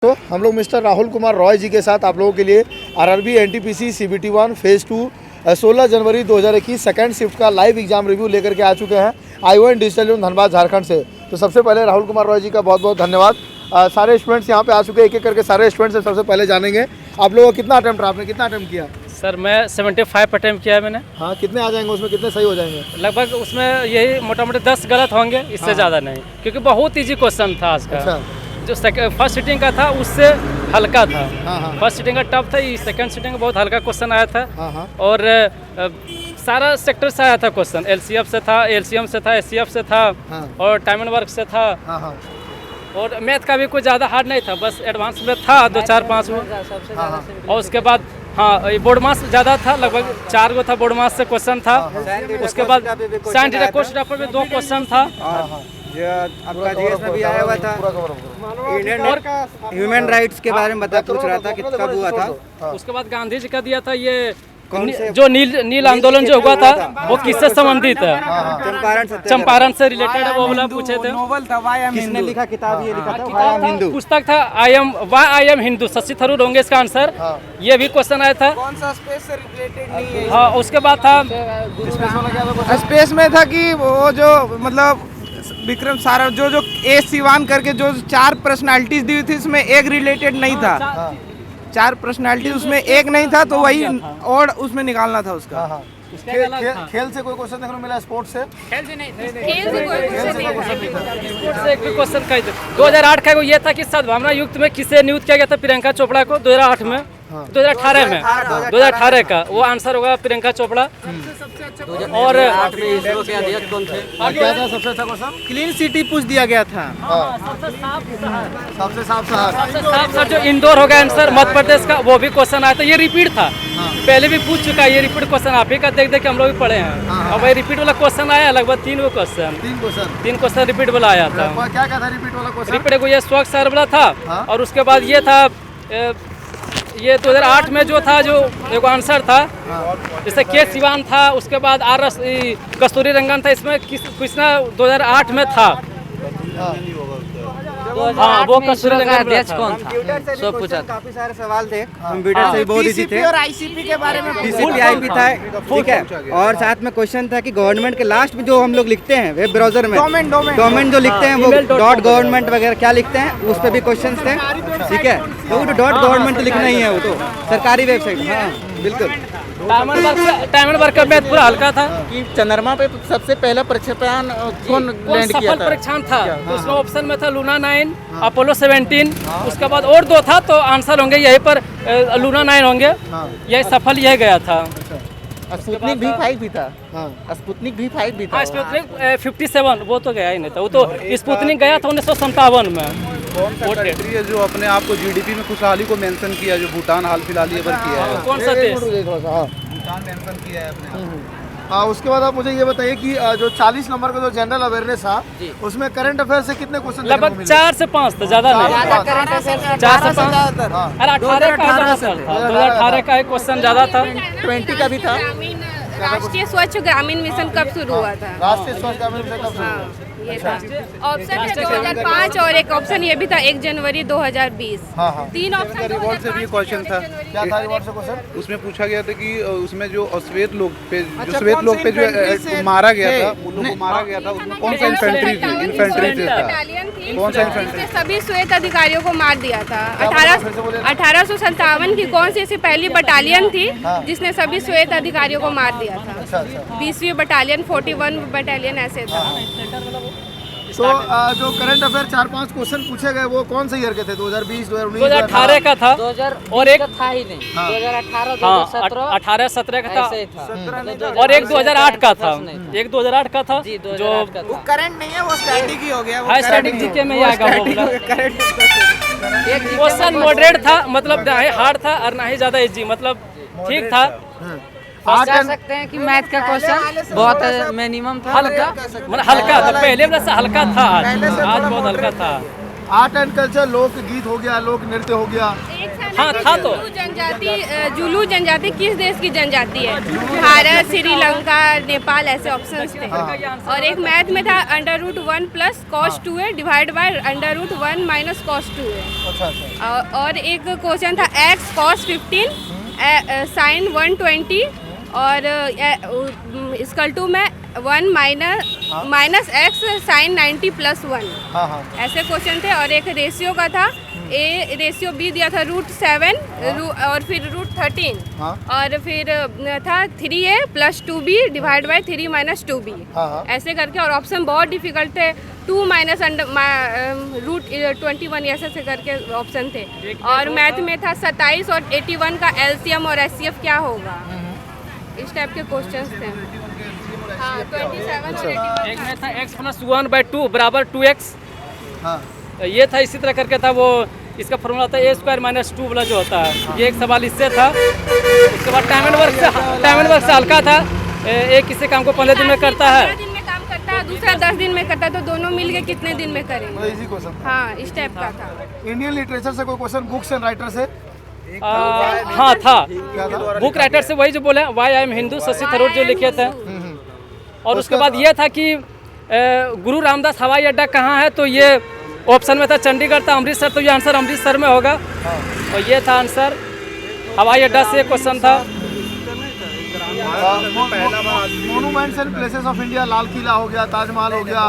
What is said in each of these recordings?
तो हम लोग मिस्टर राहुल कुमार रॉय जी के साथ आप लोगों के लिए आरआरबी एनटीपीसी CBT 1 फेज़ 2 16 जनवरी 2021 सेकंड शिफ्ट का लाइव एग्जाम रिव्यू लेकर के आ चुके हैं I1 digital zone Dhanbad Jharkhand से। तो सबसे पहले राहुल कुमार रॉय जी का बहुत बहुत धन्यवाद। सारे स्टूडेंट्स यहाँ पे आ चुके हैं, एक एक करके सारे स्टूडेंट्स से सबसे पहले जानेंगे आप लोगों का कितना अटेम्प्ट रहा, आपने कितना अटेम्प्ट किया? सर मैं 75 अटेम्प्ट किया है मैंने। हाँ, कितने आ जाएंगे उसमें, कितने सही हो जाएंगे? लगभग उसमें यही मोटा मोटी 10 गलत होंगे, इससे ज़्यादा नहीं, क्योंकि बहुत इजी क्वेश्चन था आज का। अच्छा। जो फर्स्ट सीटिंग का था उससे हल्का था। हाँ। फर्स्ट सीटिंग का टफ था, सेकंड सीटिंग का बहुत हल्का क्वेश्चन आया था। हाँ। और सारा सेक्टर से आया था क्वेश्चन, LCF से था, LCM से था, SCF से था। हाँ। और टाइम एंड वर्क से था। हाँ। और मैथ का भी कुछ ज़्यादा हार्ड नहीं था, बस एडवांस में था 2 4 5 वो। और उसके बाद हाँ बोर्ड मास ज़्यादा था, लगभग 4 गो था बोर्ड मास से क्वेश्चन था। उसके बाद साइंस डेटा कोर्स डेटा में 2 क्वेश्चन था। जो आपका जीएस में भी आया हुआ था, इंडियन ह्यूमन राइट्स के बारे में पूछ रहा था कि कब हुआ था। उसके बाद गांधी जी का दिया था ये जो नील आंदोलन जो हुआ था वो किससे संबंधित है, चंपारण से रिलेटेड है, वो वाला पूछे थे। नोवेल था व्हाई आई एम हिंदू, लिखा किताब ये लिखा था व्हाई आई एम हिंदू। पुस्तक था आई एम हिंदू, शशि थरूर होंगे इसका आंसर। ये भी क्वेश्चन आया था। कौन सा स्पेस से रिलेटेड नहीं है। हाँ, उसके बाद था स्पेस में था कि वो जो मतलब विक्रम सारा जो ए सिवान करके जो 4 पर्सनालिटीज दी हुई थी, इसमें एक रिलेटेड नहीं था। 4 पर्सनालिटी उसमें एक नहीं था, तो वही और उसमें निकालना था उसका। खेल से कोई क्वेश्चन देखने को मिला? स्पोर्ट्स से? खेल से एक भी क्वेश्चन का 2008 का ये था कि सद्भावना युक्त में किसे नियुक्त किया गया था प्रियंका चोपड़ा को 2008 में। 2018 का वो आंसर होगा प्रियंका चोपड़ा। और 2008 में इसरो के अध्यक्ष कौन थे? क्या था सबसे अच्छा क्वेश्चन? क्लीन सिटी पूछ दिया गया था। सबसे साफ शहर सर जो इंदौर होगा आंसर मध्य प्रदेश का, वो भी क्वेश्चन आया था। ये रिपीट था, पहले भी पूछ चुका है। ये रिपीट क्वेश्चन आप ही का देख के हम लोग भी पढ़े हैं। अब ये रिपीट वाला क्वेश्चन आया लगभग 3 क्वेश्चन रिपीट वाला आया था। क्या था रिपीट वाला क्वेश्चन? रिपीट को ये स्वच्छ शहर वाला था। और उसके बाद ये था ये 2008 में जो था, जो एक आंसर था, जैसे के सिवान था, उसके बाद RS कस्तूरी रंगन था। इसमें कृष्णा 2008 में था। हाँ, वो कस्तूरी रंगन अध्यक्ष कौन था? सब पूछा, काफी सारे सवाल थे, कंप्यूटर से भी बहुत इजी थे। और ICP के बारे में TCP/IP था, ठीक है। और साथ में क्वेश्चन था कि गवर्नमेंट के लास्ट में जो हम लोग लिखते हैं वेब ब्राउजर में, डोमेन जो लिखते हैं वो डॉट गवर्नमेंट वगैरह क्या लिखते हैं, उस पर भी क्वेश्चन थे, ठीक है। तो वो डॉट गवर्नमेंट तो लिखना ही है, वो तो सरकारी वेबसाइट। हाँ बिल्कुल। टाइम एंड वर्क का मैथ पूरा हल्का था। कि चंद्रमा पे सबसे पहला प्रक्षेपण कौन लैंड किया था? परीक्षण था, तो उसमें ऑप्शन में था लूना 9, अपोलो 17। उसके बाद और 2 था, तो आंसर होंगे यहीं पर लूना 9 होंगे। यही सफल यह गया था। स्पुतनिक V5 भी था। स्पुतनिक V5 भी था। स्पुतनिक 57 वो तो गया ही नहीं था। वो तो स्पुतनिक गया था 1957 में। कौन सा कंट्री है जो अपने आप को GDP में खुशहाली को मेंशन किया, जो भूटान हाल फिलहाल ये किया है? कौन सा देश? भूटान मेंशन किया है अपने आप। उसके बाद आप मुझे ये बताइए कि जो 40 नंबर का जो जनरल अवेयरनेस था, उसमें करंट अफेयर से कितने क्वेश्चन? लगभग 4 से 5 था, ज्यादा नहीं। 4 से 5। अरे 2018 का एक क्वेश्चन ज्यादा था। 20 का भी था। राष्ट्रीय स्वच्छ ग्रामीण मिशन कब शुरू हुआ था? राष्ट्रीय स्वच्छ ग्रामीण मिशन कब शुरू हुआ? ये था ऑप्शन है 2005 और एक ऑप्शन ये भी था 1 जनवरी 2020। 3 ऑप्शन रिवॉर्ड से भी क्वेश्चन था। क्या था रिवॉर्ड से क्वेश्चन? उसमें पूछा गया था कि उसमें जो श्वेत लोग पे जो मारा गया था, उन लोगों को मारा गया था, उसमें कौन सा इन्फेंट्री था? बटालियन थी, कौन सा इन्फेंट्री? सभी श्वेत अधिकारियों को मार दिया था। 1857 की कौन सी ऐसी पहली बटालियन थी जिसने सभी श्वेत अधिकारियों को मार दिया था? 20वीं बटालियन, 41 बटालियन ऐसे था। तो जो करंट अफेयर 4-5 क्वेश्चन पूछे गए वो कौन से ईयर के थे? 2020, 2019, 2018 का था। 2000 और एक था ही नहीं, 2018 हाँ 18-17 का था। और एक 2008 का था। एक 2008 का था जो वो करंट नहीं है, वो स्टैटिक ही हो गया। हाई स्टैटिक जीके में आएगा वो वाला। क्वेश्चन मॉडरेट था, मतलब ना ही हार्ड था और ना ही ज्यादा इजी, मतलब ठीक था। आप कह सकते हैं कि मैथ का क्वेश्चन बहुत मिनिमम था, हल्का था। पहले वाला से हल्का था, आज बहुत हल्का था। आर्ट एंड कल्चर, लोक गीत हो गया, लोक नृत्य हो गया। हाँ, था तो। जुलू जनजाति किस देश की जनजाति है? भारत, श्रीलंका, नेपाल, ऐसे ऑप्शंस थे। और एक मैथ में था √1 + cos 2a divide by √1 - cos 2a। अच्छा। और एक क्वेश्चन था x cos 15 sin 120 और इक्वल टू में 1 - x sin 90 + 1। हाँ। ऐसे क्वेश्चन थे। और एक रेशियो का था, a रेशियो b दिया था √7 और फिर √13 हाँ। और फिर था 3a + 2b divide by 3 - 2b। हाँ। ऐसे करके। और ऑप्शन बहुत डिफिकल्ट थे, 2 - √21 ऐसे करके ऑप्शन थे। और मैथ में था 27 और 81 का एलसीएम और एचसीएफ क्या होगा, इस टाइप के क्वेश्चंस थे। हाँ, 27 और 81 एक में था x + 1/2 = 2x। हाँ। ये था, इसी तरह करके था वो। इसका फॉर्मूला था a² - 2 वाला जो होता है। ये एक सवाल इससे था। उसके बाद टाइम एंड वर्क से हल्का था। एक किसी काम को 15 दिन में करता है, 15 दिन में काम करता है, दूसरा 10 दिन में करता है, तो दोनों मिलके कितने दिन में करेंगे? Easy question. हाँ, इस टाइप का था। इंडियन लिटरेचर से कोई क्वेश्चन, बुक्स एंड राइटर से? हाँ था। बुक राइटर से वही जो बोले why I am Hindu, Shashi Tharoor जो लिखे थे। और उसके बाद ये था कि गुरु रामदास हवाई अड्डा कहाँ है, तो ये ऑप्शन में था चंडीगढ़ था, अमृतसर, तो ये आंसर अमृतसर में होगा। और ये था आंसर, हवाई अड्डा से क्वेश्चन था। Monuments and places of India, Lal Qila हो गया, ताजमहल हो गया।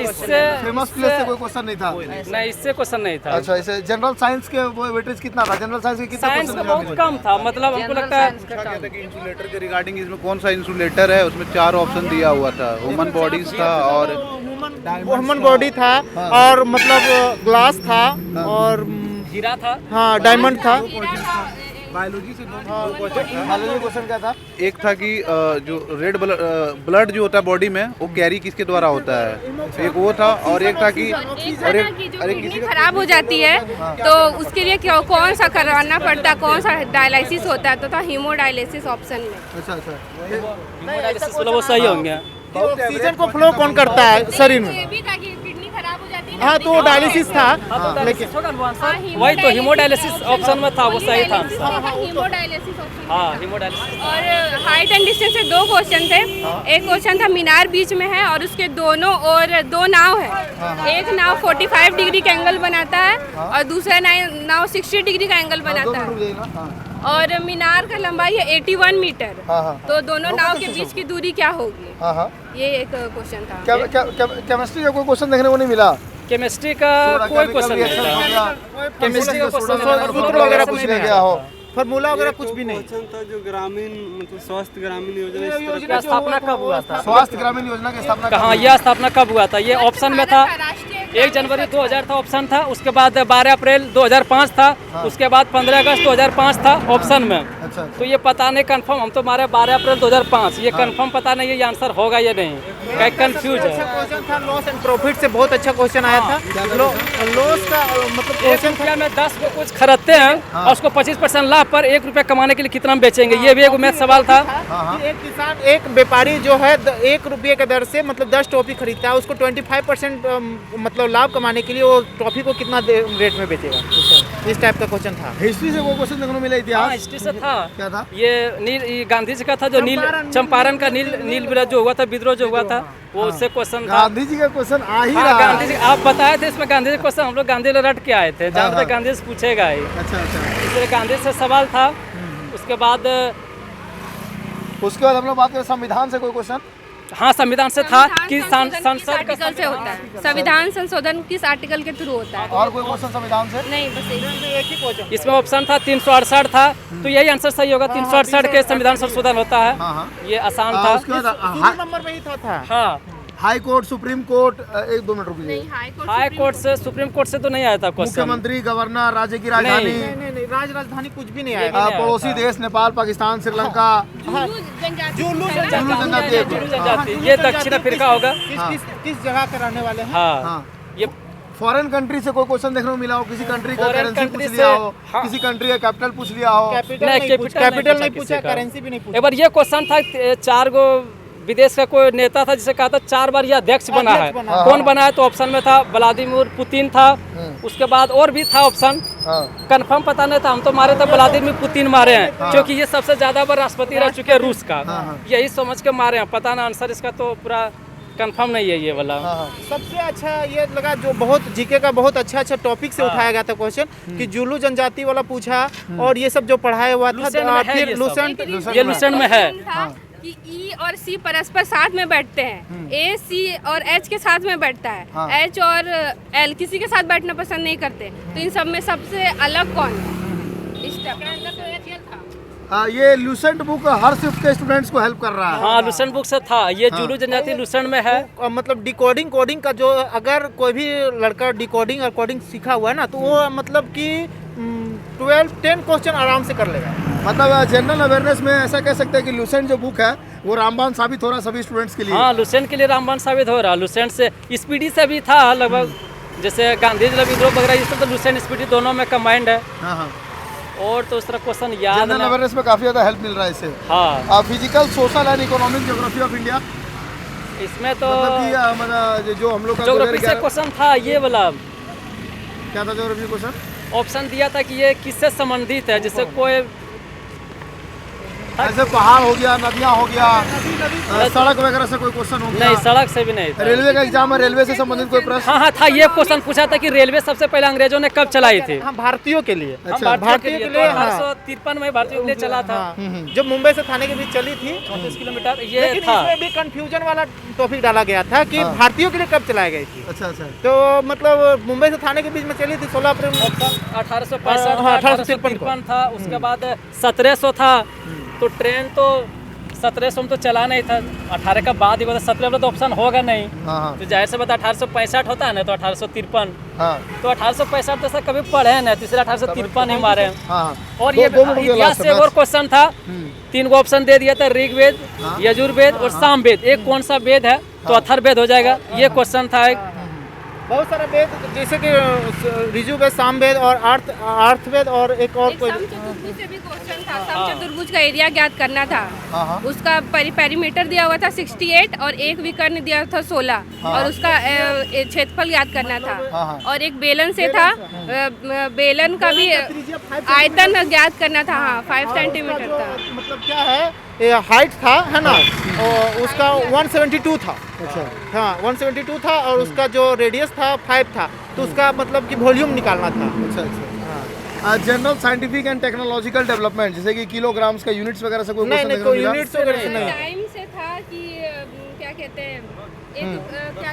इससे फेमस प्लेस से कोई क्वेश्चन नहीं था? नहीं, इससे क्वेश्चन नहीं था। अच्छा, इसे जनरल साइंस के वो वेटेज कितना था? जनरल साइंस के कितना साइंस का क्वेश्चन? बहुत कम था, मतलब हमको लगता है इंसुलेटर के रिगार्डिंग इसमें कौन सा इंसुलेटर है, उसमें 4 ऑप्शन दिया हुआ था। ह्यूमन बॉडीज था और ह्यूमन बॉडी था और मतलब ग्लास था और हीरा था। हाँ डायमंड था। बायोलॉजी से बायोलॉजी क्वेश्चन क्या था? एक था कि जो रेड ब्लड जो होता है बॉडी में, वो कैरी किसके द्वारा होता है, एक वो था। और एक था कि किडनी खराब हो जाती है तो उसके लिए कौन सा करवाना पड़ता है, कौन सा डायलिसिस होता है, तो था हीमोडायलिसिस ऑप्शन में। अच्छा। वो सही होंगे। ऑक्सीजन को फ्लो कौन करता है शरीर में? ये भी था कि किडनी खराब हो जाती है। हाँ, तो वो डायलिसिस था। लेकिन वही तो हीमोडायलिसिस ऑप्शन में था, वो सही था आंसर। Haemodialysis option. हाँ, हीमोडायलिसिस। और हाइट एंड डिस्टेंस से 2 क्वेश्चन थे। एक क्वेश्चन था मीनार बीच में है और उसके दोनों और 2 नाव है। एक नाव 45 डिग्री का एंगल बनाता है और दूसरा नाव 60 डिग्री का एंगल बनाता है। और मीनार का लंबाई है 81 मीटर। तो दोनों नाव के बीच की दूरी क्या होगी? ये एक क्वेश्चन था। केमिस्ट्री का कोई क्वेश्चन देखने को नहीं मिला? केमिस्ट्री का कोई क्वेश्चन नहीं था। केमिस्ट्री का सूत्र वगैरह कुछ नहीं गया हो, फॉर्मूला वगैरह कुछ भी नहीं। था जो ग्रामीण मतलब स्वास्थ्य ग्रामीण योजना की स्थापना कब हुआ था? स्वास्थ्य ग्रामीण योजना की स्थापना कहाँ, यह स्थापना कब हुआ था? ये ऑप्शन में था 1 जनवरी 2000 था ऑप्शन था, उसके बाद 12 अप्रैल 2005 था, उसके बाद 15 अगस्त 2005 था ऑप्शन में। अच्छा। तो ये पता नहीं कंफर्म, हम तो मारे 12 अप्रैल 2005, ये कंफर्म पता नहीं है ये आंसर होगा या नहीं, क्या कंफ्यूज है। क्वेश्चन था लॉस एंड प्रॉफिट से, बहुत अच्छा क्वेश्चन आया था। लॉस का मतलब क्वेश्चन रुपया में 10 को कुछ खरीदते हैं और उसको 25% लाभ पर 1 रुपया कमाने के लिए कितना में बेचेंगे, ये भी एक मैथ सवाल था। एक किसान, एक व्यापारी जो है 1 रुपये के दर से मतलब 10 टॉफी खरीदता है, उसको 25% मतलब लाभ कमाने के लिए वो टॉफी को कितना रेट में बेचेगा, इस टाइप का क्वेश्चन था। हिस्ट्री से वो क्वेश्चन देखने को मिला? इतिहास हिस्ट्री से था। क्या था? ये गांधी जी का था, जो चंपारण का नील विरोध जो हुआ था, विद्रोह जो हुआ था, वो उससे क्वेश्चन था। गांधी जी का क्वेश्चन आ ही हाँ, रहा गांधी जी आप बताए थे इसमें गांधी जी क्वेश्चन, हम लोग गांधी ने रट के आए थे, जहाँ पे गांधी से पूछेगा ही। अच्छा। इसलिए गांधी से सवाल था। उसके बाद हम लोग बात करें संविधान से कोई क्वेश्चन? हाँ, संविधान से था कि संसद का आर्टिकल से होता है, संविधान संशोधन किस आर्टिकल के थ्रू होता है? और कोई क्वेश्चन संविधान से? नहीं, बस एक ही क्वेश्चन। इसमें ऑप्शन था 368 था, तो यही आंसर सही होगा। 368 के संविधान संशोधन होता है, ये आसान था। उसके बाद नंबर में ही था। हाँ, high court, supreme court, 1-2 minute रुकिए। हाई कोर्ट से, सुप्रीम कोर्ट से तो नहीं आया था क्वेश्चन। मुख्यमंत्री, गवर्नर, राज्य की राजधानी, नहीं, राजधानी कुछ भी नहीं आया। पड़ोसी देश नेपाल, पाकिस्तान, श्रीलंका, जुलू जनजाति, ये दक्षिण अफ्रीका होगा। किस जगह के रहने वाले हैं? हाँ, ये फॉरेन कंट्री से कोई क्वेश्चन देखने को मिला हो? किसी कंट्री का Foreign करेंसी country पूछ लिया से, हो, हाँ। किसी कंट्री का कैपिटल पूछ लिया हो? कैपिटल नहीं पूछा, करेंसी भी नहीं पूछा। एक बार ये क्वेश्चन था, 4 गो विदेश का कोई नेता था जिसे कहा था 4 बार ये अध्यक्ष बना है, कौन बना है? तो ऑप्शन में था व्लादिमीर पुतिन था, उसके बाद और भी था ऑप्शन, हाँ कंफर्म पता नहीं था। हम तो मारे थे व्लादिमीर पुतिन मारे हैं, क्योंकि ये सबसे ज्यादा बार राष्ट्रपति रह चुके हैं रूस का, यही समझ के मारे हैं। पता ना आंसर इसका तो पूरा कंफर्म नहीं है ये वाला। सबसे अच्छा ये लगा जो बहुत जीके का बहुत अच्छा टॉपिक से उठाया गया था क्वेश्चन कि जुलू जनजाति वाला पूछा और ये सब जो पढ़ाया हुआ था। फिर लूसेंट ये लूसेंट में है कि ई और सी परस्पर साथ में बैठते हैं, ए सी और एच के साथ में बैठता है, एच और एल किसी के साथ बैठना पसंद नहीं करते। तो इन सब में सबसे अलग कौन है? इस टाइप के अंदर तो एच एल था। ये लूसेंट बुक हर शिफ्ट के स्टूडेंट्स को हेल्प कर रहा है। हाँ, लूसेंट बुक से था। ये जुलू जनजाति लूसेंट में है। मतलब डिकोडिंग कोडिंग का जो अगर कोई भी लड़का डिकोडिंग और कोडिंग सीखा हुआ है ना, तो वो मतलब कि 12-10 क्वेश्चन आराम से कर लेगा। मतलब जनरल अवेयरनेस में ऐसा कह सकते हैं कि लूसेंट जो बुक है वो रामबाण साबित हो रहा है सभी स्टूडेंट्स के लिए। हाँ, लूसेंट के लिए रामबाण साबित हो रहा है। लूसेंट से स्पीडी से भी था लगभग, जैसे गांधी जी विद्रोह वगैरह ये सब तो लूसेंट स्पीडी दोनों में कंबाइंड है। और तो उस तरह क्वेश्चन याद जनरल अवेयरनेस में काफी ज्यादा हेल्प मिल रहा है इससे। हाँ, physical, social and economic geography of India, इसमें तो मतलब जो हम लोग का ज्योग्राफी से क्वेश्चन था ये वाला। क्या था ज्योग्राफी क्वेश्चन? ऑप्शन दिया था कि ये किससे संबंधित है, जैसे कोई ऐसे पहाड़ हो गया, नदियाँ हो गया, सड़क वगैरह से कोई क्वेश्चन हो गया? नहीं, सड़क से भी नहीं था। रेलवे का एग्जाम है, रेलवे से संबंधित कोई प्रश्न? हाँ था। ये क्वेश्चन पूछा था कि रेलवे सबसे पहले अंग्रेजों ने कब चलाई थी? हाँ, भारतीयों के लिए। अच्छा, भारतीयों के लिए 1853 में भारतीयों के लिए चला था। जब मुंबई से थाने के बीच चली थी 34 किलोमीटर। ये लेकिन था इसमें भी कंफ्यूजन वाला टॉपिक डाला गया था कि भारतीयों के लिए कब चलाई गई थी। अच्छा अच्छा। तो मतलब मुंबई से थाने के बीच में चली थी 16 अप्रैल 1865 1853 था। उसके बाद 1700 था। तो ट्रेन तो 1700 में तो चला नहीं था, 18 का बाद ही बता। 17 में तो ऑप्शन होगा नहीं, तो जाहिर से बता 1865 होता है ना, तो 1853। तो 1865 तो सर कभी पढ़े ना, तीसरा 1853 ही मारे। और ये इतिहास से एक और क्वेश्चन था, 3 गो ऑप्शन दे दिया था, ऋग्वेद, यजुर्वेद और सामवेद। एक कौन सा वेद है? तो अथर्ववेद हो जाएगा। ये क्वेश्चन था। बहुत सारा वेद जैसे कि ऋजुवेद, सामवेद और अर्थवेद और एक और कोई समचतुर्भुज से भी क्वेश्चन था। समचतुर्भुज का एरिया ज्ञात करना था। उसका पेरीमीटर दिया हुआ था 68 और एक विकर्ण दिया था 16 और उसका क्षेत्रफल ज्ञात करना था। और एक बेलन से था, बेलन का भी आयतन ज्ञात करना था। हाँ, 5 सेंटीमीटर था। मतलब क्या है, हाइट था, है ना, और उसका 172 था। अच्छा हाँ, 172 था और उसका जो रेडियस था 5 था। तो उसका मतलब कि वॉल्यूम निकालना था। अच्छा अच्छा। General scientific and technological development, जैसे कि किलोग्राम्स का यूनिट्स वगैरह से कोई नहीं, कोई यूनिट्स वगैरह से नहीं। टाइम से था कि क्या कहते हैं, क्या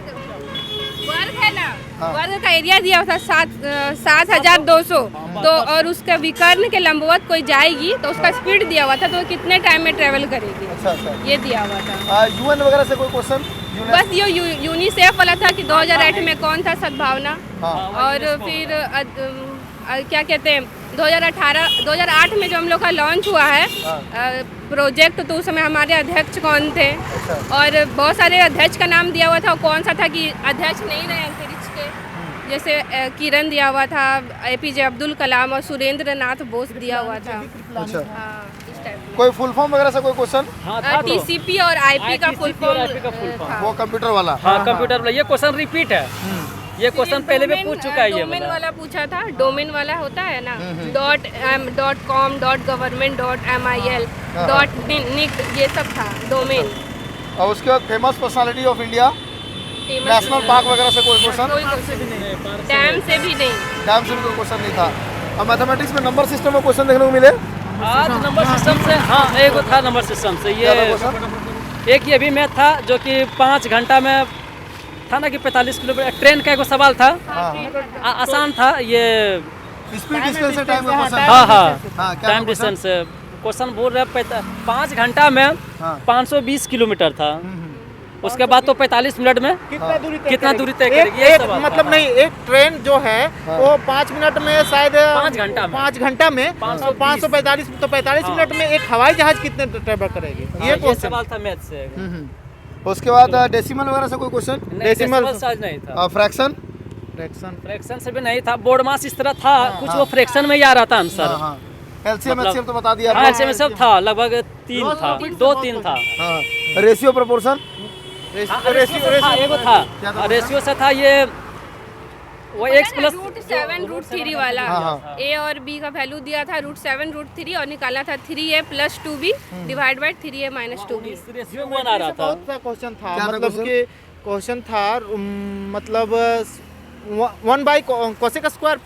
वर्ग है ना, वर्ग का एरिया दिया था 7,200। तो और उसका विकर्ण के लंबवत कोई जाएगी तो उसका स्पीड दिया हुआ था, तो कितने टाइम में ट्रेवल करेगी। अच्छा अच्छा, ये दिया हुआ था। यूएन वगैरह से कोई क्वेश्चन? बस ये यूनिसेफ वाला था कि 2008 में कौन था सद्भावना। और फिर क्या कहते हैं 2008 में जो हम लोग का लॉन्च हुआ है प्रोजेक्ट, तो उस समय हमारे अध्यक्ष कौन थे। और बहुत सारे अध्यक्ष का नाम दिया हुआ था, कौन सा था कि अध्यक्ष नहीं रहे अंतरिक्ष के, जैसे किरण दिया हुआ था, APJ अब्दुल कलाम और सुरेंद्र नाथ बोस दिया हुआ था। अच्छा, इस टाइप कोई फुल फॉर्म वगैरह से कोई क्वेश्चन? TCP और IP का फुल फॉर्म, वो कंप्यूटर वाला? हाँ, कंप्यूटर वाला। ये क्वेश्चन रिपीट है। ये क्वेश्चन पहले भी पूछ चुका है। ये डोमेन वाला पूछा था। डोमेन वाला होता है ना, .com, .government, .mil, .nic, ये सब था डोमेन। और उसके बाद famous personality of India, national park वगैरह से कोई क्वेश्चन? डैम से भी नहीं। डैम से भी कोई क्वेश्चन नहीं था। अब मैथमेटिक्स में नंबर सिस्टम में क्वेश्चन देखने को मिले? आज नंबर सिस्टम से, हाँ, एक था नंबर सिस्टम से। ये एक ये भी मैथ था जो कि 5 घंटा में था ना, कि 45 किलोमीटर ट्रेन का एक सवाल था। आसान था ये। स्पीड डिस्टेंस से टाइम का क्वेश्चन? हाँ, टाइम डिस्टेंस से क्वेश्चन बोल रहे 5 घंटा में 520 किलोमीटर था। उसके बाद तो 45 मिनट में कितना दूरी तय करेगी? एक मतलब नहीं, एक ट्रेन जो है वो 5 मिनट में शायद 5 घंटा में 545, तो 45 मिनट में एक हवाई जहाज कितने ट्रेवल करेगी? ये सवाल था मैथ से। उसके बाद डेसिमल वगैरह से कोई क्वेश्चन? डेसिमल नहीं था। फ्रैक्शन? फ्रैक्शन से भी नहीं था। बोर्ड मास इस तरह था कुछ, वो फ्रैक्शन में ही आ रहा था आंसर। एलसीएम एचसीएम तो बता दिया। एलसीएम सब था, लगभग 3 था, 2-3 था। Ratio proportion? रेशियो था। रेशियो से था ये वो x प्लस √7 √3 वाला a और b का वैल्यू दिया था √7 √3 और निकाला था 3a + 2b divide by 3a - 2b। Ratio 1 आ रहा था। बहुत सा क्वेश्चन था, मतलब कि क्वेश्चन था मतलब 1 by cosec square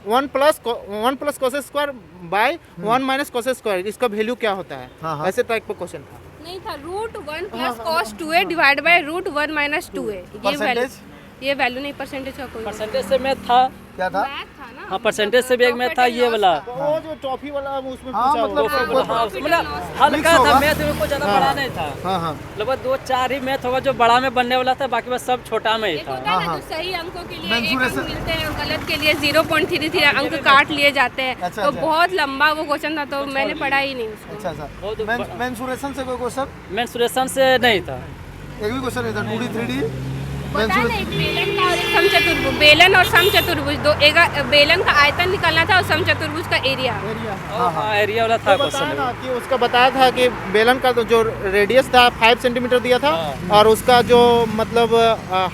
1 plus cosec square by 1 - cosec square, इसका वैल्यू क्या होता है, ऐसे टाइप का क्वेश्चन था। नहीं था √1 + cos 2a divide by √1 - 2a। ये वैल्यू नहीं, परसेंटेज का कोई परसेंटेज से मैथ था। क्या था? मैथ था ना। हाँ, परसेंटेज से भी एक मैथ था ये वाला। वो जो टॉफी वाला उसमें हाँ, पूछा मतलब होगा। मतलब हल्का था मैथ में, कोई ज़्यादा बड़ा नहीं था। हाँ। लगभग 2-4 ही मैथ होगा जो बड़ा में बनने वाला था, बाकी बस सब छोटा में ही एक था। होता है ना जो सही अंकों के लिए 1 अंक मिलते हैं और गलत के लिए 0.33 अंक काट लिए जाते हैं। तो बहुत लंबा वो क्वेश्चन था, तो मैंने पढ़ा ही नहीं उसको। अच्छा। मेंसुरेशन से कोई क्वेश्चन? मेंसुरेशन से नहीं था। एक भी क्वेश्चन नहीं था। 2D 3D पता है ना, एक बेलन का और एक समचतुर्भुज, बेलन और समचतुर्भुज दो, एक बेलन का आयतन निकालना था और समचतुर्भुज का एरिया। हाँ, एरिया वाला था तो बताया क्वेश्चन। ना कि उसका बताया था कि बेलन का जो रेडियस था 5 सेंटीमीटर दिया था और उसका जो मतलब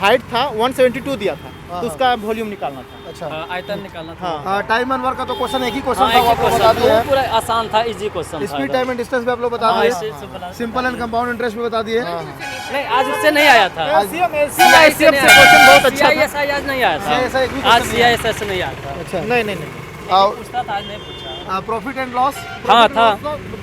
हाइट था 172 दिया था, तो उसका वॉल्यूम निकालना था। अच्छा। आयतन निकालना था। हाँ, टाइम एंड वर्क का तो क्वेश्चन एक ही क्वेश्चन हाँ, था, एक वो ही आपको बता क्वेश्चन दिया था, है। पूरा आसान था, इजी क्वेश्चन था। स्पीड टाइम एंड डिस्टेंस भी आप लोग बता हाँ, दिए। इससे बता- सिंपल एंड कंपाउंड इंटरेस्ट भी बता दिए। नहीं, आज उससे नहीं आया था। CISF से क्वेश्चन बहुत अच्छा था। CISI आज नहीं आया CISI एक भी था। आज question नहीं आया। CISI से नहीं आया था। अच्छा। नहीं पूछता था, आज नहीं पूछा। प्रॉफिट एंड लॉस हाँ था।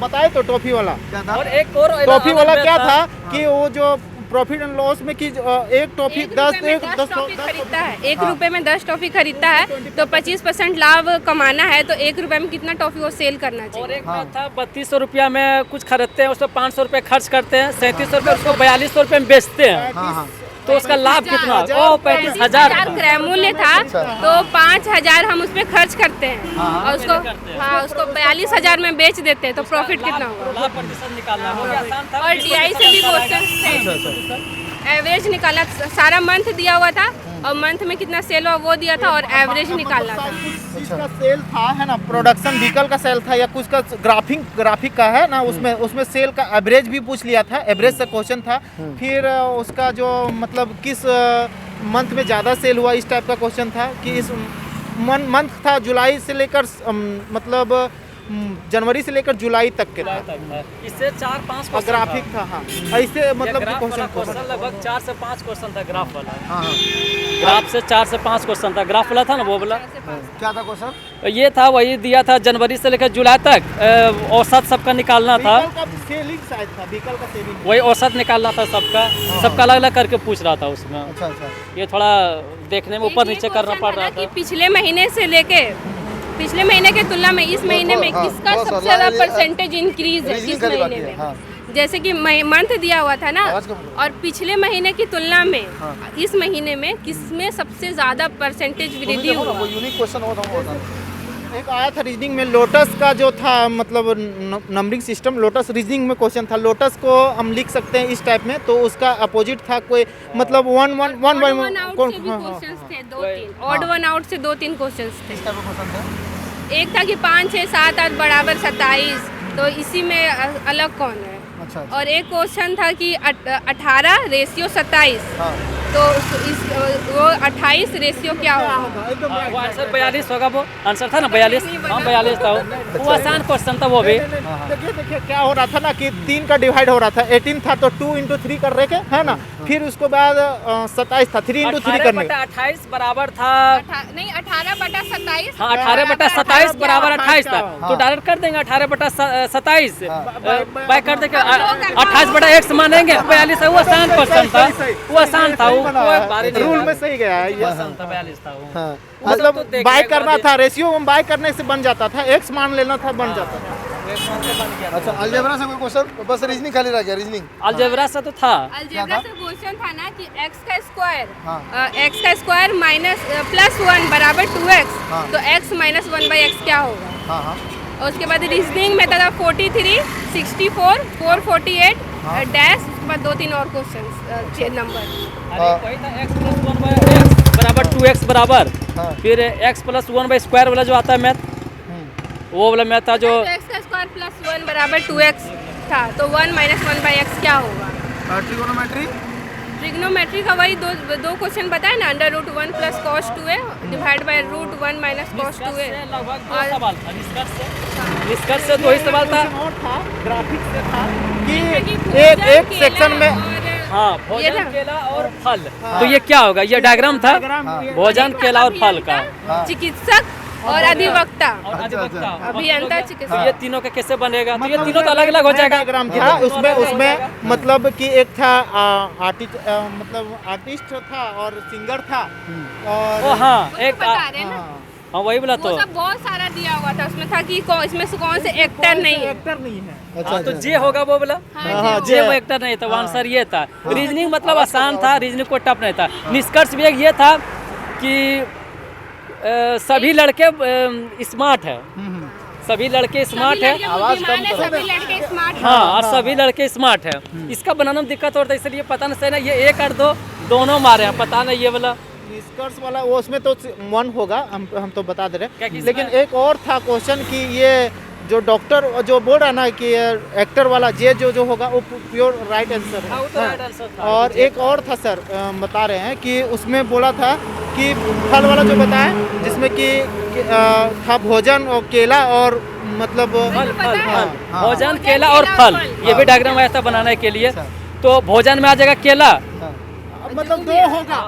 बताए तो टॉफी वाला क्या था? और एक और टॉफी वाला मैथ क्या था कि वो जो प्रॉफिट एंड लॉस में कि एक टॉफी 10 टॉफी खरीदता है, 1 रुपए में 10 टॉफी खरीदता है तो 25% लाभ कमाना है, तो 1 रुपए में कितना टॉफी वो सेल करना और चाहिए। एक मैथ था 3200 रुपया में कुछ खरीदते हैं, उसमें 500 रुपये खर्च करते हैं, 3700 रुपये उसको 4200 रुपये में बेचते हैं, तो उसका लाभ कितना? वो 35,000 क्रय मूल्य था, तो 5,000 हम उस पर खर्च करते हैं और उसको 42,000 में बेच देते हैं, तो प्रॉफिट कितना होगा? लाभ प्रतिशत निकालना वो भी आसान था। और DI से भी क्वेश्चन थे, एवरेज निकाला, सारा मंथ दिया हुआ था और मंथ में कितना सेल हुआ वो दिया था और एवरेज निकालना था। इसका सेल था है ना, प्रोडक्शन व्हीकल का सेल था या कुछ का ग्राफिक का है ना, उसमें सेल का एवरेज भी पूछ लिया था, एवरेज से क्वेश्चन था। फिर उसका जो मतलब किस मंथ में ज़्यादा सेल हुआ, इस टाइप का क्वेश्चन था कि इस मंथ था जुलाई से लेकर मतलब जनवरी से लेकर जुलाई तक के था। इससे 4-5 क्वेश्चन ग्राफिक था। हाँ, ऐसे मतलब क्वेश्चन लगभग 4 से 5 क्वेश्चन था ग्राफ वाला। ग्राफ से 4 से 5 क्वेश्चन था, ग्राफ वाला था ना वो वाला। क्या था क्वेश्चन? ये था, वही दिया था जनवरी से लेकर जुलाई तक औसत सबका निकालना था। सेलिंग शायद था, व्हीकल का सेलिंग, वही औसत निकालना था सबका अलग अलग करके पूछ रहा था उसमें। अच्छा। ये थोड़ा देखने में ऊपर नीचे करना पड़ रहा था। पिछले महीने से लेके पिछले महीने के तुलना में इस महीने में किसका सबसे ज़्यादा परसेंटेज इंक्रीज है किस महीने में? जैसे कि मंथ दिया हुआ था ना, और पिछले महीने की तुलना में इस महीने में किसमें सबसे ज़्यादा परसेंटेज वृद्धि हुआ? वो यूनिक क्वेश्चन होता। एक आया था रीजनिंग में, लोटस का जो था मतलब नंबरिंग सिस्टम, लोटस रीजनिंग में क्वेश्चन था। लोटस को हम लिख सकते हैं इस टाइप में, तो उसका अपोजिट था कोई मतलब 1 बाय 1 क्वेश्चंस थे, 2-3 ऑड वन आउट से 2-3 क्वेश्चंस थे। एक था कि 5, 6, 7, 8 बराबर 27, तो इसी में अलग कौन है? अच्छा। और एक क्वेश्चन था कि 18 रेशियो 27, तो वो 28 रेशियो क्या होगा? वो आंसर 42 होगा, वो आंसर था ना 42। हाँ 42 था वो आसान क्वेश्चन था वो भी। देखिए क्या हो रहा था ना कि 3 का डिवाइड हो रहा था, 18 था तो 2 × 3 कर रहे है ना, फिर उसके बाद 27 था, 3 × 3 करने 28 बराबर था। नहीं 18/27। हाँ 18/27 बराबर 28 था, तो डायरेक्ट कर देंगे 18/27 बाय कर देंगे 28/x मानेंगे 42 है। वो आसान क्वेश्चन था, वो आसान था, रूल में सही गया है ये। 42 था वो। मतलब बाय करना था, रेशियो में बाय करने से बन जाता था, x मान लेना था, बन जाता था। अच्छा, अलजेब्रा से कोई क्वेश्चन? बस रीजनिंग खाली रह गया, रीजनिंग। अलजेब्रा से तो था, अलजेब्रा से क्वेश्चन था ना कि x का स्क्वायर प्लस 1 बराबर 2x, तो x - 1/x क्या होगा? और उसके बाद रीजनिंग में था 43, 64, 448 डैश, उसके बाद 2-3 और क्वेश्चन नंबर। वही था x + 1/x बराबर 2x बराबर, फिर x + 1/² वाला जो आता है मैथ, वो वाला मैथ था जो x का स्क्वायर प्लस 1 बराबर 2x था, तो 1 - 1/x क्या होगा? ट्रिगोनोमेट्री ट्रिग्नोमेट्री का वही दो क्वेश्चन बताए ना, √1 + cos 2a divide by √1 - cos 2a। लगभग दो सवाल था निष्कर्ष से 2 ही सवाल था। और था ग्राफिक से था कि भोजन, एक केला सेक्शन में और- हाँ ये भोजन था। केला और फल। तो ये क्या होगा, ये डायग्राम था भोजन केला और फल का चिकित्सक और अधिवक्ता। और अधिवक्ता अभियंता चिकित्सक। ये तीनों का कैसे बनेगा, तो ये तीनों तो अलग अलग हो जाएगा। डायग्राम था उसमें मतलब कि एक था मतलब आर्टिस्ट था और सिंगर था ओ और हाँ वो एक तो बता रहे हैं ना, हाँ वही बोला वो तो। सब बहुत सारा दिया हुआ था, उसमें था कि इसमें से कौन से एक्टर नहीं है। एक्टर नहीं है। हाँ, तो जे होगा वो बोला हाँ, जे वो एक्टर नहीं था, वो आंसर ये था। रीजनिंग मतलब आसान था, रीजनिंग कोई टफ नहीं था। निष्कर्ष भी एक ये था कि सभी लड़के स्मार्ट है, सभी लड़के स्मार्ट है। सभी लड़के स्मार्ट हाँ और सभी लड़के स्मार्ट है। इसका बनाने में दिक्कत होता है, इसलिए पता नहीं सही ना, ये 1 और 2 दोनों मारे हैं, पता नहीं ये वाला निष्कर्ष वाला वो उसमें तो 1 होगा, हम तो बता दे क्या रहे कि हैं। लेकिन एक और था क्वेश्चन कि ये जो डॉक्टर जो बोल रहा है ना कि एक्टर वाला जे जो होगा वो प्योर राइट आंसर हाँ, वो तो right answer था। और एक और था सर बता रहे हैं कि उसमें बोला था कि फल वाला जो बताया जिसमें कि था भोजन और केला और मतलब फल फल हाँ, फल भोजन केला और फल, ये भी डायग्राम आया था बनाने के लिए। तो भोजन में आ जाएगा केला, मतलब 2 होगा।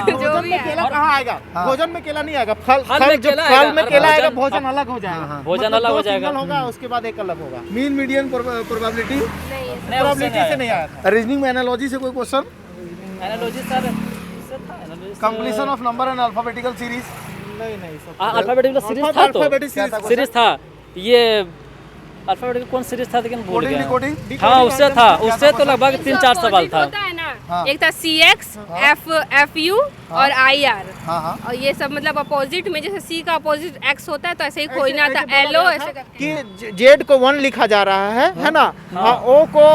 भोजन में केला कहाँ आएगा, भोजन में केला नहीं आएगा, फल फल में जो केला फल आएगा में और केला आएगा, भोजन- भोजन अलग हो जाएगा। भोजन मतलब अलग हो 2 जाएगा। सिंगल होगा उसके बाद एक अलग होगा। मीन मीडियन प्रोबेबिलिटी नहीं, उससे प्रोबेबिलिटी से नहीं आया था। रीजनिंग में एनालॉजी से कोई क्वेश्चन, एनालॉजी सर इससे था, एनालॉजी से- completion of number and alphabetical series. नहीं अल्फाबेटिकल सीरीज था, तो अल्फाबेटिक सीरीज था ये अल्फाबेटिकल कौन सीरीज था लेकिन भूल कोडिंग गया। डिकोडिंग हाँ उससे था, उससे तो लगभग 3-4 सवाल था। होता है ना, एक था CX, FU और IR। हाँ हाँ और ये सब मतलब अपोजिट में, जैसे C का अपोजिट X होता है तो ऐसे ही खोजना था, LO ऐसे करके। कि जेड को 1 लिखा जा रहा है ना, और ओ को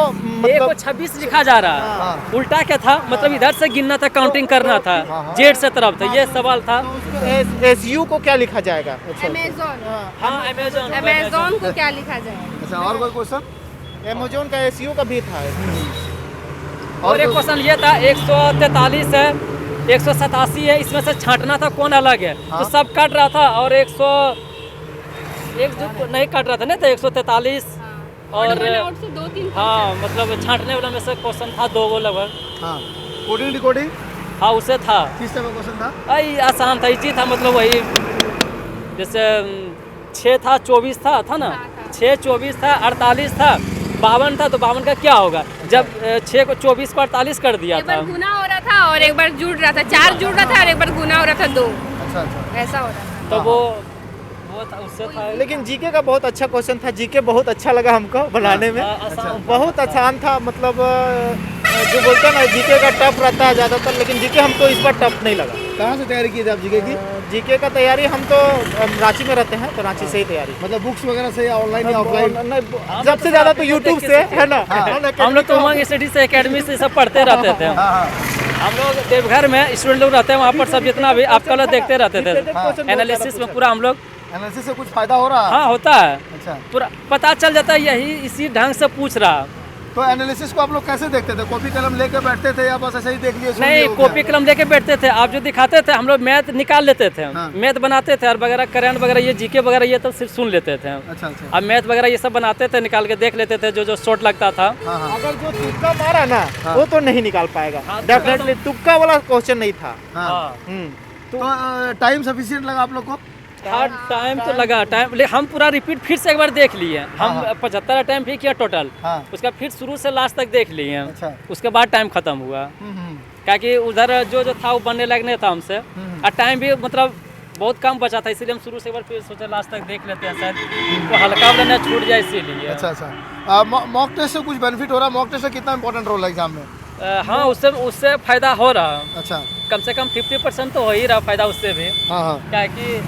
ए को मतलब 26 लिखा जा रहा है, उल्टा क्या था, मतलब इधर से गिनना था, काउंटिंग करना था, जेड से तरफ था, ये सवाल था। SU को क्या लिखा जाएगा। अमेजोन, हाँ अमेजोन अमेजोन को क्या लिखा जाए। अच्छा और कोई क्वेश्चन, अमेजोन का SU का भी था। और एक क्वेश्चन ये था 143 है, 187 है, इसमें से छांटना था कौन अलग है, तो सब काट रहा था और 100 एक जो नहीं काट रहा था नहीं, तो 143 और नोट से 2-3 हाँ मतलब छांटने वाला में से क्वेश्चन था 2 गो लगभग। हाँ कोडिंग डिकोडिंग हाँ उसे था, किस टाइप का क्वेश्चन था। आई आसान था, इजी था, मतलब वही जैसे 6 था 24 था ना, 6 24 था 48 था 52 था, तो 52 का क्या होगा जब 6 को 24 को 48 कर दिया एक था। बार गुना हो रहा था और एक बार जुड़ रहा था, 4 जुड़ रहा था और एक बार गुना हो रहा था 2, अच्छा अच्छा ऐसा हो रहा था। तो वो था, उससे था। लेकिन जीके का बहुत अच्छा क्वेश्चन था, जीके बहुत अच्छा लगा हमको बनाने में, आसान बहुत आसान था। मतलब जो बोलते हैं ना जीके का टफ रहता है ज़्यादातर, लेकिन जीके हमको इस बार टफ नहीं लगा। कहाँ से तैयारी की थी आप जीके की, जीके का तैयारी हम तो रांची में रहते हैं, तो रांची से ही तैयारी। मतलब बुक्स वगैरह से या ऑनलाइन या ऑफलाइन। सबसे ज़्यादा तो यूट्यूब से है ना। हम लोग तो उमंग स्टडी से एकेडमी से सब पढ़ते रहते थे। हम लोग देवघर में स्टूडेंट लोग रहते हैं, वहाँ पर सब जितना भी आपका लोग देखते रहते थे, एनालिसिस में पूरा हम लोग। एनालिसिस से कुछ फायदा हो रहा है। हाँ होता है, अच्छा पूरा पता चल जाता है, यही इसी ढंग से पूछ रहा। तो एनालिसिस को आप लोग कैसे देखते थे, कॉपी कलम लेके बैठते थे या बस ऐसे ही देख लिए सुन लिए, नहीं हो गया? कॉपी कलम लेके बैठते थे, आप जो दिखाते थे हम लोग मैथ निकाल लेते थे, हाँ। मैथ बनाते थे और वगैरह करंट वगैरह ये जीके वगैरह ये तो सिर्फ सुन लेते थे। अच्छा अच्छा अब मैथ वगैरह ये सब बनाते थे, निकाल के देख लेते थे, जो जो शॉर्ट लगता था। हाँ हाँ अगर जो तुक्का मारा ना वो तो नहीं निकाल पाएगा, हाँ, डेफिनेटली तुक्का वाला क्वेश्चन नहीं था। हाँ हम्म। तो टाइम सफिशिएंट लगा आप लोग को। हाँ टाइम तो लगा, टाइम हम पूरा रिपीट फिर से एक बार देख लिए, हम 75 टाइम भी किया टोटल, हाँ उसका फिर शुरू से लास्ट तक देख लिए। अच्छा उसके बाद टाइम खत्म हुआ, क्या कि उधर जो जो था वो बनने लग नहीं था हमसे, और टाइम भी मतलब बहुत कम बचा था, इसीलिए हम शुरू से एक बार फिर सोचे लास्ट तक देख लेते हैं, शायद तो हल्का वाला ना छूट जाए इसीलिए। अच्छा अच्छा मॉक टेस्ट से कुछ बेनिफिट हो रहा है, मॉक टेस्ट का कितना इंपॉर्टेंट रोल है एग्जाम में। हाँ उससे फायदा हो रहा, अच्छा कम से कम 50% तो हो ही रहा फायदा उससे भी, हाँ हाँ क्या कि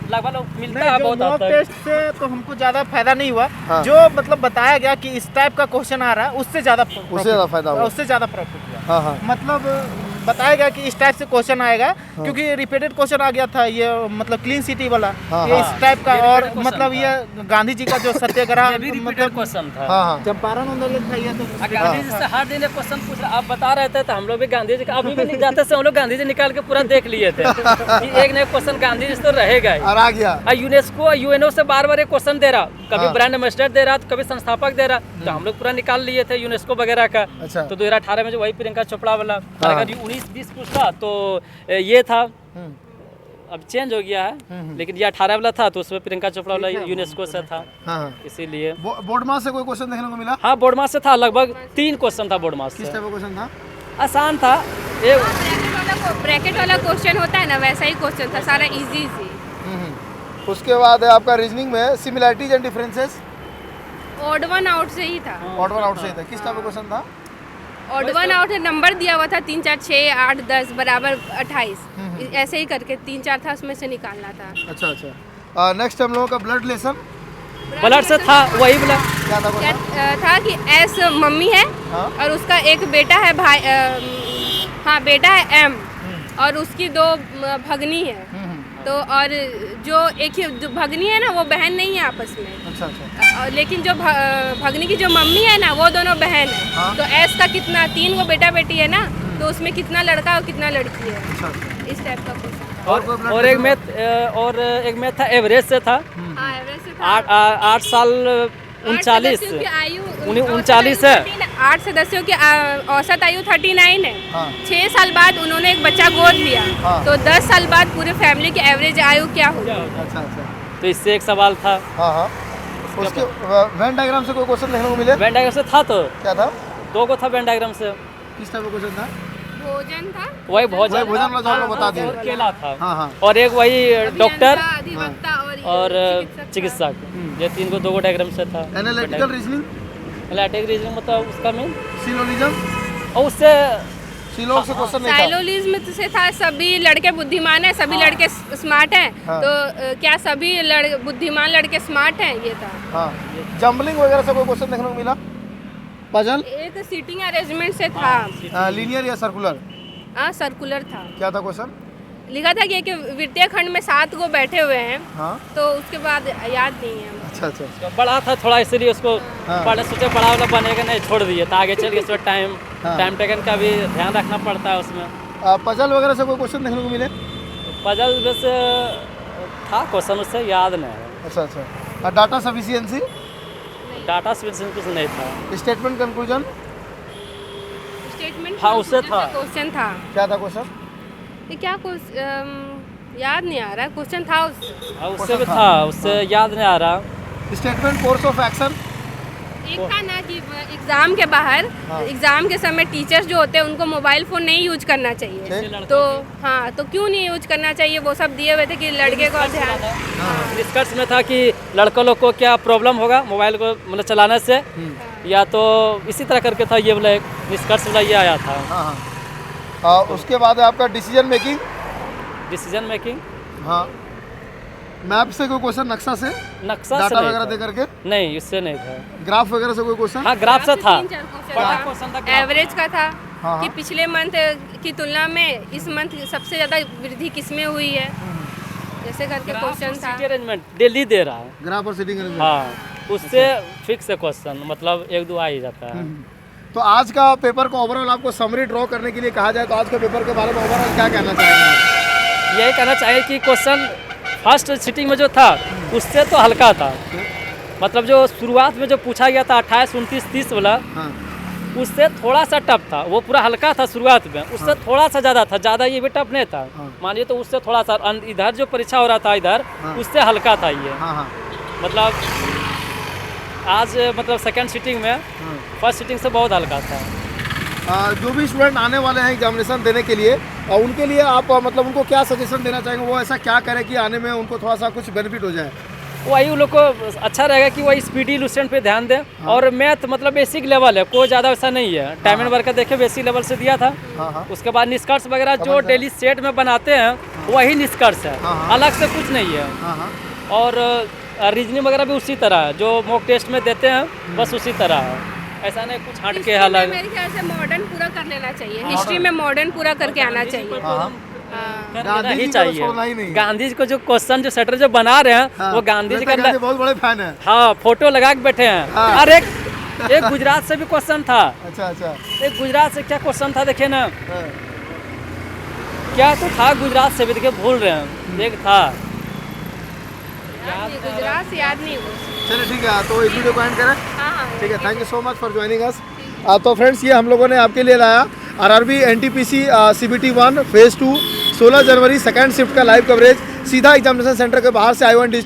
लगभग मिलता नहीं, है जो बहुत मॉक हद तक। टेस्ट से तो हमको ज़्यादा फायदा नहीं हुआ। हाँ। जो मतलब बताया गया कि इस टाइप का क्वेश्चन आ रहा है उससे ज़्यादा उससे ज़्यादा फायदा हुआ। उससे ज़्यादा प्रॉफिट हुआ। हाँ हाँ मतलब बताया गया कि इस टाइप से क्वेश्चन आएगा, क्योंकि रिपीटेड क्वेश्चन आ गया था ये, मतलब क्लीन सिटी वाला, ये इस टाइप का। और मतलब ये गांधी जी का जो सत्याग्रह, मतलब क्वेश्चन था। हाँ चंपारण आंदोलन था ये, तो गांधी जी से हर दिन क्वेश्चन पूछ रहे, आप बता रहे थे तो हम लोग भी गांधी जी का अभी भी नहीं जाते से हम लोग गांधी जी निकाल के पूरा देख लिए थे कि एक न एक क्वेश्चन गांधी जी से तो रहेगा ही। और आ गया यूनेस्को यूएनओ से बार बार एक क्वेश्चन दे रहा, कभी ब्रांड एम्बेसडर दे रहा तो कभी संस्थापक दे रहा, तो हम लोग पूरा निकाल लिए थे यूनेस्को वगैरह का। अच्छा। तो 2018 में जो वही प्रियंका चोपड़ा वाला, अगर 19-20 पूछता तो ये था, अब चेंज हो गया है, लेकिन ये 18 वाला था तो उसमें प्रियंका चोपड़ा वाला यूनेस्को से था, इसीलिए। बोर्ड मास से कोई क्वेश्चन देखने को मिला? हाँ, बोर्ड मास से था, लगभग 3 क्वेश्चन था बोर्ड मास से। किस टाइप का क्वेश्चन था? आसान था, ब्रैकेट वाला क्वेश्चन होता है ना, वैसा ही क्वेश्चन था, सारा इजी। उसके बाद है आपका रीजनिंग में similarities and differences, odd one out से ही था। ऑड वन आउट से ही था। किस टाइप का क्वेश्चन था? ऑड वन आउट है, नंबर दिया हुआ था 3, 4, 6, 8, 10 बराबर 28, ऐसे ही करके 3, 4 था, उसमें से निकालना था। अच्छा अच्छा। नेक्स्ट हम लोगों का ब्लड रिलेशन, ब्लड से था, वही बोला क्या था क्या क्वेश्चन? था कि एस मम्मी है और उसका एक बेटा है, भाई हाँ बेटा है एम, और उसकी 2 भगनी है। तो और जो एक ही जो भगनी है ना, वो बहन नहीं है आपस में। अच्छा अच्छा। लेकिन जो भगनी की जो मम्मी है ना, वो दोनों बहन है। तो एस का कितना, 3 वो बेटा बेटी है ना, तो उसमें कितना लड़का और कितना लड़की है, इस टाइप का क्वेश्चन। और एक मैथ था एवरेज से था, हाँ एवरेज से था। 8 साल 39 39 है, 8 सदस्यों की औसत आयु 39 है। 6 साल बाद उन्होंने एक बच्चा गोद लिया, तो 10 साल बाद पूरे फैमिली की एवरेज आयु क्या होगी? अच्छा अच्छा। तो इससे एक सवाल था। हाँ हाँ। उसके वेन डायग्राम से कोई क्वेश्चन देखने को मिले? वेन डायग्राम से था, तो क्या था? 2 को था वेन डायग्राम से। किस टाइप का क्वेश्चन था? भोजन था, वही भोजन वाला जो आपको बता दिए। केला था। हाँ हाँ। और एक वही डॉक्टर अधिवक्ता और चिकित्सक, ये 3 को 2 को डायग्राम से था। एनालिटिकल रीजनिंग, एनालिटिकल रीजनिंग मतलब उसका मीन, सिलोजिज्म, और उससे सिलोग से क्वेश्चन नहीं था। साइलोलिज्म से था, सभी लड़के बुद्धिमान हैं, सभी लड़के स्मार्ट हैं। तो क्या सभी बुद्धिमान लड़के स्मार्ट हैं, ये था। हाँ। जंबलिंग वगैरह से कोई क्वेश्चन देखने को मिला? पजल, एक सीटिंग अरेंजमेंट से था। लीनियर या सर्कुलर? सर्कुलर था। क्या था क्वेश्चन? लिखा था कि वित्तीय खंड में 7 को बैठे हुए हैं। हाँ। तो उसके बाद याद नहीं है। अच्छा अच्छा। बड़ा था थोड़ा, इसलिए उसको पढ़े सोचे बड़ा वाला बनेगा, नहीं छोड़ दिए, तो आगे चल के उसमें टाइम टेकन का भी ध्यान रखना पड़ता है उसमें। पजल वगैरह से कोई क्वेश्चन देखने को मिले? पजल वैसे था क्वेश्चन, उससे याद नहीं है। अच्छा अच्छा। डाटा सफिशिएंसी, डाटा सफिशिएंसी कुछ नहीं था। स्टेटमेंट कंक्लूजन, स्टेटमेंट, हाँ उससे था। क्वेश्चन था। क्या था क्वेश्चन? ये क्या याद नहीं आ रहा, क्वेश्चन था उससे भी था, उससे याद नहीं आ रहा। स्टेटमेंट कोर्स ऑफ एक्शन, एक था ना कि एग्जाम के बाहर, एग्जाम के समय टीचर्स जो होते हैं उनको मोबाइल फोन नहीं यूज करना चाहिए। तो हाँ, तो क्यों नहीं यूज करना चाहिए, वो सब दिए हुए थे कि लड़के को ध्यान। निष्कर्ष में था कि लड़कों लोग को क्या प्रॉब्लम होगा मोबाइल को मतलब चलाने से, या तो इसी तरह करके था, ये वाला एक निष्कर्ष वाला ये आया था। हाँ। उसके बाद है आपका डिसीजन मेकिंग, हाँ। मैप से कोई क्वेश्चन, नक्शा से, डाटा वगैरह दे करके? नहीं, इससे नहीं था। ग्राफ वगैरह से कोई क्वेश्चन? हाँ, ग्राफ से था। एवरेज का था हाँ। कि पिछले मंथ की तुलना में इस मंथ सबसे ज्यादा वृद्धि किसमें हुई है, जैसे करके क्वेश्चन था। अरेंजमेंट डेली दे रहा है, ग्राफ और सिटिंग अरेंजमेंट। हाँ, उससे फिक्स है क्वेश्चन, मतलब 1-2 आ ही जाता है। तो आज का पेपर को ओवरऑल आपको समरी ड्रॉ करने के लिए कहा जाए तो आज के पेपर के बारे में ओवरऑल क्या कहना चाहेंगे? यही कहना चाहिए कि क्वेश्चन फर्स्ट सिटिंग में जो था उससे तो हल्का था, मतलब जो शुरुआत में जो पूछा गया था 28, 29, 30 वाला, उससे थोड़ा सा टफ था। वो पूरा हल्का था शुरुआत में, उससे थोड़ा सा ज़्यादा ये भी टफ नहीं था। मानिए तो उससे थोड़ा सा, इधर जो परीक्षा हो रहा था इधर, उससे हल्का था ये। मतलब आज मतलब सेकंड सिटिंग में फर्स्ट सिटिंग से बहुत हल्का था। जो भी स्टूडेंट आने वाले हैं एग्जामिनेशन देने के लिए, उनके लिए आप मतलब उनको क्या सजेशन देना चाहेंगे? वो ऐसा क्या करें कि आने में उनको थोड़ा सा कुछ बेनिफिट हो जाए? वही उन लोग को अच्छा रहेगा कि वही स्पीडी इलस्ट्रेशन पे ध्यान दें। और मैथ मतलब बेसिक लेवल है, कोई ज़्यादा वैसा नहीं है। टाइम एंड वर्क का देखे बेसिक लेवल से दिया था। उसके बाद निष्कर्ष वगैरह जो डेली सेट में बनाते हैं वही निष्कर्ष है, अलग से कुछ नहीं है। और रीजनिंग वगैरह भी उसी तरह है जो मॉक टेस्ट में देते हैं, बस उसी तरह है। ऐसा नहीं कुछ हट के है अलग। मेरे ख्याल से मॉडर्न पूरा कर लेना चाहिए, हिस्ट्री में मॉडर्न पूरा करके आना चाहिए। करना ही चाहिए। गांधी जी को जो क्वेश्चन जो सेटर जो बना रहे हैं वो गांधी जी का बहुत बड़े फैन है। हाँ फोटो लगा के बैठे हैं। और एक गुजरात से भी क्वेश्चन था। अच्छा एक गुजरात से क्या क्वेश्चन था देखिए ना, क्या तो था गुजरात से भी देखिए भूल रहे हैं। एक था गुजरात से याद नहीं हुआ। चलिए ठीक है, तो इस वीडियो को एंड करें। हाँ ठीक है, thank you so much for joining us. तो फ्रेंड्स, ये हम लोगों ने आपके लिए लाया आरआरबी एनटीपीसी सीबीटी 1 फेज़ 2 16 जनवरी सेकंड शिफ्ट का लाइव कवरेज सीधा एग्जामिनेशन सेंटर के बाहर से I1 डिजिटल